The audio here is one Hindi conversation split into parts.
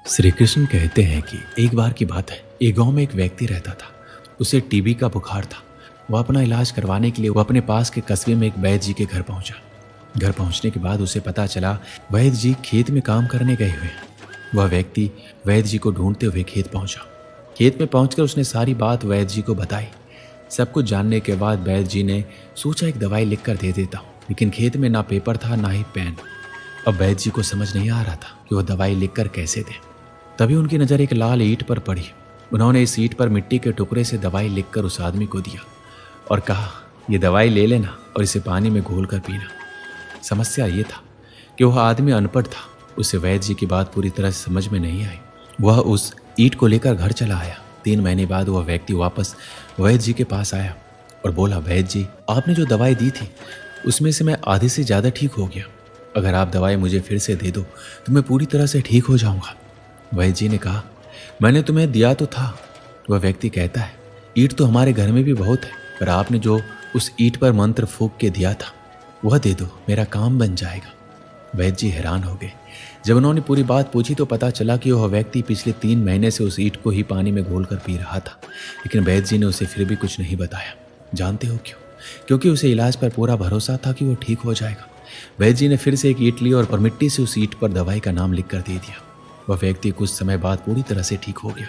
श्री कृष्ण कहते हैं कि एक बार की बात है, एक गांव में एक व्यक्ति रहता था। उसे टीबी का बुखार था। वह अपना इलाज करवाने के लिए अपने पास के कस्बे में एक वैद्य जी के घर पहुंचा। घर पहुंचने के बाद उसे पता चला वैद्य जी खेत में काम करने गए हुए हैं। वह व्यक्ति वैद्य जी को ढूंढते हुए खेत पहुंचा। खेत में पहुंचकर उसने सारी बात वैद्य जी को बताई। सब कुछ जानने के बाद वैद्य जी ने सोचा एक दवाई लिख कर दे देता हूँ, लेकिन खेत में ना पेपर था ना ही पेन। अब वैद्य जी को समझ नहीं आ रहा था कि वह दवाई लिखकर कैसे दे। तभी उनकी नज़र एक लाल ईंट पर पड़ी। उन्होंने इस ईंट पर मिट्टी के टुकड़े से दवाई लिखकर उस आदमी को दिया और कहा, ये दवाई ले लेना और इसे पानी में घोल कर पीना। समस्या ये था कि वह आदमी अनपढ़ था। उसे वैद्य जी की बात पूरी तरह से समझ में नहीं आई। वह उस ईंट को लेकर घर चला आया। 3 महीने बाद वह व्यक्ति वापस वैद्य जी के पास आया और बोला, वैद्य जी, आपने जो दवाई दी थी उसमें से मैं आधे से ज़्यादा ठीक हो गया। अगर आप दवाई मुझे फिर से दे दो तो मैं पूरी तरह से ठीक हो जाऊंगा। वैद्य जी ने कहा, मैंने तुम्हें दिया तो था। वह व्यक्ति कहता है, ईंट तो हमारे घर में भी बहुत है, पर आपने जो उस ईंट पर मंत्र फूंक के दिया था वह दे दो, मेरा काम बन जाएगा। वैद्य जी हैरान हो गए। जब उन्होंने पूरी बात पूछी तो पता चला कि वह व्यक्ति पिछले 3 महीने से उस ईंट को ही पानी में घोल कर पी रहा था। लेकिन वैद्य जी ने उसे फिर भी कुछ नहीं बताया। जानते हो क्यों? क्योंकि उसे इलाज पर पूरा भरोसा था कि वो ठीक हो जाएगा। वैद्य जी ने फिर से एक ईंट ली और मिट्टी से उस ईंट पर दवाई का नाम लिख कर दे दिया। वह व्यक्ति कुछ समय बाद पूरी तरह से ठीक हो गया।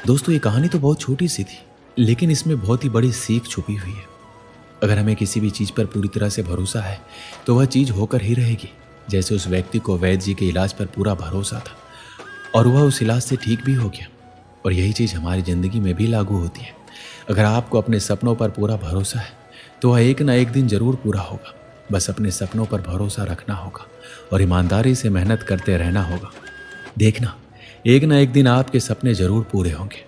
दोस्तों, ये कहानी तो बहुत छोटी सी थी, लेकिन इसमें बहुत ही बड़ी सीख छुपी हुई है। अगर हमें किसी भी चीज़ पर पूरी तरह से भरोसा है तो वह चीज़ होकर ही रहेगी। जैसे उस व्यक्ति को वैद्य जी के इलाज पर पूरा भरोसा था और वह उस इलाज से ठीक भी हो गया। और यही चीज़ हमारी ज़िंदगी में भी लागू होती है। अगर आपको अपने सपनों पर पूरा भरोसा है तो वह एक ना एक दिन ज़रूर पूरा होगा। बस अपने सपनों पर भरोसा रखना होगा और ईमानदारी से मेहनत करते रहना होगा। देखना, एक ना एक दिन आपके सपने जरूर पूरे होंगे।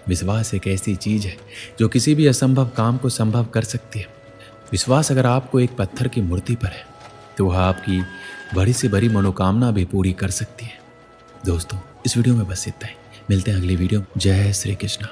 विश्वास एक ऐसी चीज है जो किसी भी असंभव काम को संभव कर सकती है। विश्वास अगर आपको एक पत्थर की मूर्ति पर है तो वह आपकी बड़ी से बड़ी मनोकामना भी पूरी कर सकती है। दोस्तों, इस वीडियो में बस इतना ही। मिलते हैं अगली वीडियो में। जय श्री कृष्ण।